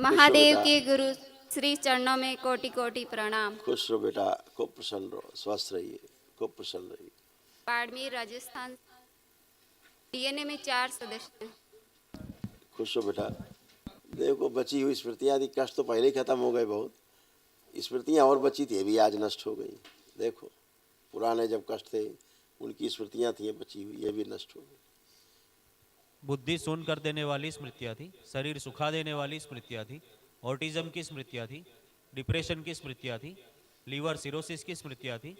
महादेव के गुरु श्री चरणों में कोटि कोटि प्रणाम। खुश रहो बेटा, खूब प्रसन्न रहो, स्वस्थ रहिए, खूब प्रसन्न रहिए। बाड़मेर राजस्थान डीएनए में 4 सदस्य हैं। खुश हो बेटा। देखो बची हुई स्मृतियाँ आदि कष्ट तो पहले ही खत्म हो गए, बहुत स्मृतियाँ और बची थी, अभी आज नष्ट हो गई। देखो पुराने जब कष्ट थे उनकी स्मृतियाँ थी बची हुई, ये भी नष्ट हो गई। बुद्धि शून्य कर देने वाली स्मृतियाँ थी, शरीर सुखा देने वाली स्मृतियाँ थी, ऑटिज्म की स्मृतियाँ थी, डिप्रेशन की स्मृतियाँ थी, लीवर सिरोसिस की स्मृतियाँ थी,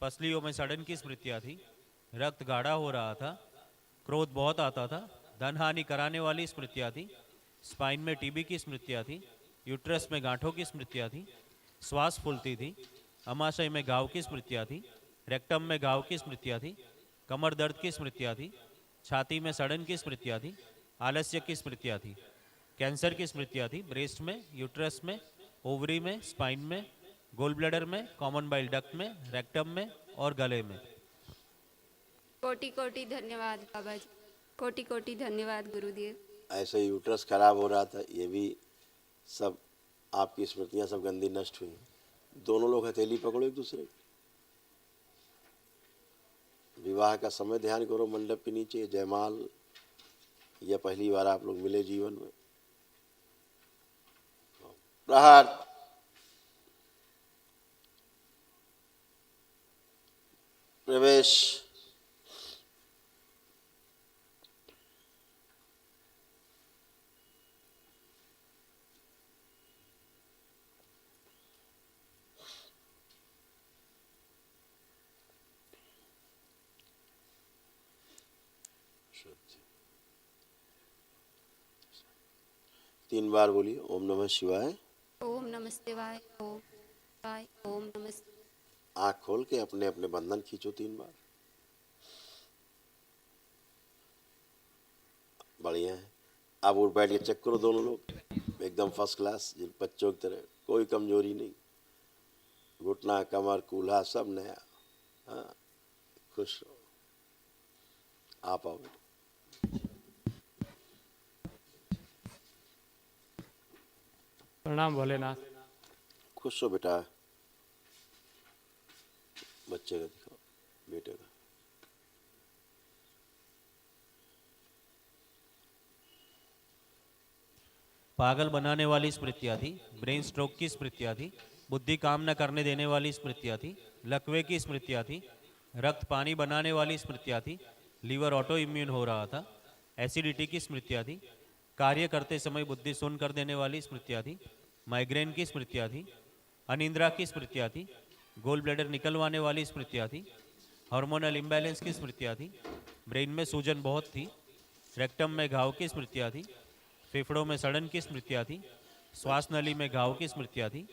पसलियों में सड़न की स्मृतियाँ थी, रक्त गाढ़ा हो रहा था, क्रोध बहुत आता था, धन हानि कराने वाली स्मृतियाँ थी, स्पाइन में टीबी की स्मृतियाँ थी, यूट्रस में गांठों की स्मृतियाँ थी, श्वास फूलती थी, अमाशय में घाव की स्मृतियाँ थी, रेक्टम में घाव की स्मृतियाँ थी, कमर दर्द की स्मृतियाँ थी, छाती में सड़न की स्मृतियाँ थी, आलस्य की स्मृतियाँ थी, कैंसर की स्मृतियाँ थी, ब्रेस्ट में, यूट्रस में, ओवरी में, स्पाइन में, गोल ब्लैडर में, कॉमन बाइल डक्ट में, रेक्टम में और गले में। कोटि कोटि धन्यवाद बाबा जी, कोटि कोटि धन्यवाद गुरुदेव। ऐसे ही यूट्रस खराब हो रहा था, ये भी सब आपकी स्मृतियाँ सब गंदी नष्ट हुई। दोनों लोग हथेली पकड़ो एक दूसरे की। विवाह का समय ध्यान करो, मंडप के नीचे जयमाल, या पहली बार आप लोग मिले जीवन में। प्रहार। प्रवेश। तीन बार बोलिए ओम नमः शिवाय। ओम नमः शिवाय, ओम शिवाय, ओम नमः शिवाय। आँख खोल के अपने अपने बंधन खींचो 3 बार। बढ़िया है। अब उठ बैठ के चेक करो दोनों लोग, एकदम फर्स्ट क्लास, जिन बच्चों की तरह, कोई कमजोरी नहीं, घुटना कमर कूल्हा सब नया। हाँ, खुश रहो। आप आओ बेटा। प्रणाम भोलेनाथ। खुश हो बेटा। बच्चे का दिखाओ, बेटे का। पागल बनाने वाली स्मृतियाँ थी, ब्रेन स्ट्रोक की स्मृतियाँ थी, बुद्धि काम न करने देने वाली स्मृतियाँ थी, लकवे की स्मृतियाँ थी, रक्त पानी बनाने वाली स्मृतियाँ थी, लीवर ऑटो इम्यून हो रहा था, एसिडिटी की स्मृतियाँ थी, कार्य करते समय बुद्धि शून्य कर देने वाली स्मृतियाँ थी, माइग्रेन की स्मृतियाँ थी, अनिंद्रा की स्मृतियाँ थी, गोल ब्लैडर निकलवाने वाली स्मृतियाँ थी, हार्मोनल इम्बैलेंस की स्मृतियाँ थी, ब्रेन में सूजन बहुत थी, रेक्टम में घाव की स्मृतियाँ थी, फेफड़ों में सड़न की स्मृतियाँ थी, श्वास नली में घाव की स्मृतियाँ थी,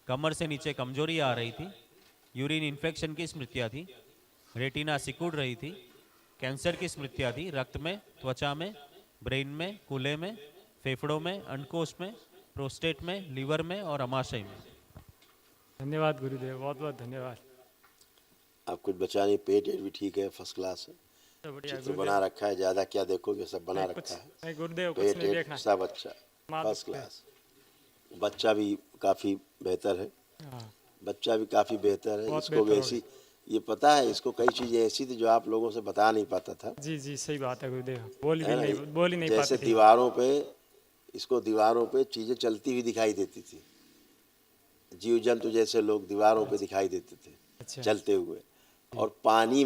कमर से नीचे कमजोरी आ रही थी, यूरिन इन्फेक्शन की स्मृतियाँ थी, रेटिना सिकुड़ रही थी, कैंसर की स्मृतियाँ थी, रक्त में, त्वचा में, ब्रेन में, कूल्हे में, फेफड़ों में, अंडकोश में, प्रोस्टेट में, लीवर में और अमाशय में। धन्यवाद गुरुदेव, बहुत बहुत धन्यवाद। अब कुछ बचा नहीं, पेट भी ठीक है, फर्स्ट क्लास है, तो बढ़िया चित्र बना रखा है, ज्यादा क्या देखोगे, सब बना नहीं, रखा है। नहीं गुरुदेव, कुछ पेट नहीं देखना। सब अच्छा, माँ फर्स्ट दुखते। क्लास। बच्चा भी काफी बेहतर है, हाँ, बच्चा भी काफी बेहतर है। बहुत इसको भी बेहतर हो ऐसी, ये पता है इसको कई चीजें ऐसी थी जो आप लोगों से बता नहीं पाता था, जी जी सही बात है गुरुदेव, है ना। बोल ही नहीं जैसे पाती थी। दीवारों पे, इसको दीवारों पे चीजें चलती हुई दिखाई देती थी, जीव जंतु जैसे लोग दीवारों पे दिखाई देते थे अच्छा चलते हुए। और पानी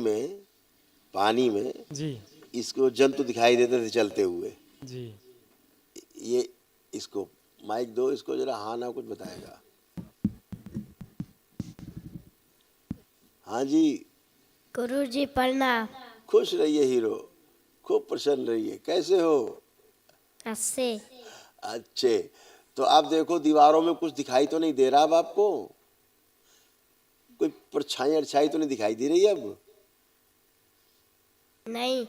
में जी इसको जंतु दिखाई देते थे चलते हुए। जी। ये इसको माइक दो, इसको जरा। हाँ ना, कुछ बताएगा। हाँ जी। गुरु जी प्रणाम। खुश रहिए हीरो, खूब प्रसन्न रहिए। कैसे हो? अस्से अच्छे। तो आप देखो दीवारों में कुछ दिखाई तो नहीं दे रहा अब आपको? कोई परछाई अरछाई तो नहीं दिखाई दे रही अब? नहीं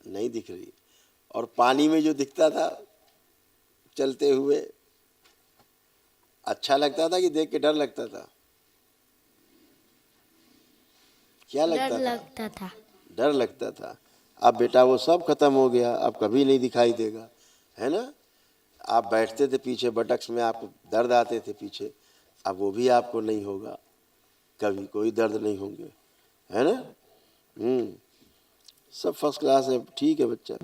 नहीं दिख रही। और पानी में जो दिखता था चलते हुए, अच्छा लगता था कि देख के डर लगता था? क्या लगता डर था? लगता था। डर लगता था। अब बेटा वो सब खत्म हो गया, अब कभी नहीं दिखाई देगा, है ना। आप बैठते थे पीछे बटक्स में, आपको दर्द आते थे पीछे, अब वो भी आपको नहीं होगा, कभी कोई दर्द नहीं होंगे, है ना। सब फर्स्ट क्लास है, ठीक है बच्चा।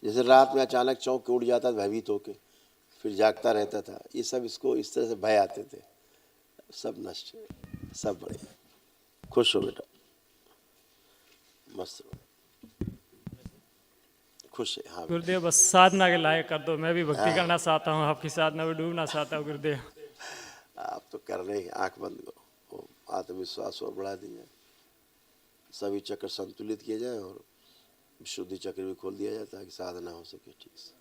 जैसे रात में अचानक चौंक के उठ जाता था भयभीत होके, फिर जागता रहता था, ये सब इसको इस तरह से भय आते थे, सब नष्ट है, सब बढ़िया। खुश हो बेटा, मस्त रहो, खुश है। हाँ गुरुदेव बस साधना के लायक कर दो, मैं भी भक्ति करना चाहता हूँ, आपकी साधना में डूबना चाहता हूँ गुरुदेव। आप तो कर रहे हैं, आंख बंद करो, वो आत्मविश्वास और बढ़ा दीजिए, सभी चक्र संतुलित किए जाए और शुद्धि चक्र भी खोल दिया जाए ताकि साधना हो सके ठीक से।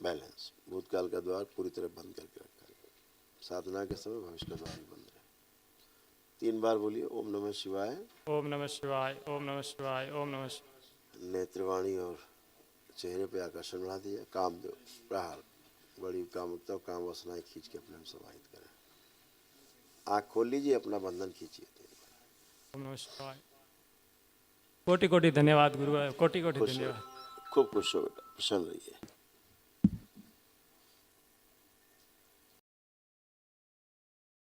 बैलेंस, भूतकाल का द्वार पूरी तरह बंद करके रखा है, साधना के समय भविष्य का द्वार भी बंद रहे। 3 बार बोलिए ओम नमः शिवाय। ओम नमः शिवाय, ओम नमः शिवाय, ओम नमः शिवाय। नेत्रवाणी और चेहरे पे आकर्षण बढ़ा दिया, कामदेव प्रहार, बड़ी कामुकता और काम वासनाएं खींच के अपने में समाहित करें। आँख खोल लीजिए, अपना बंधन खींचिए। ओम नमः शिवाय। कोटि कोटि धन्यवाद गुरु, कोटि कोटि खुश हो, धन्यवाद। खूब खुश हो बेटा, प्रसन्न रहिए।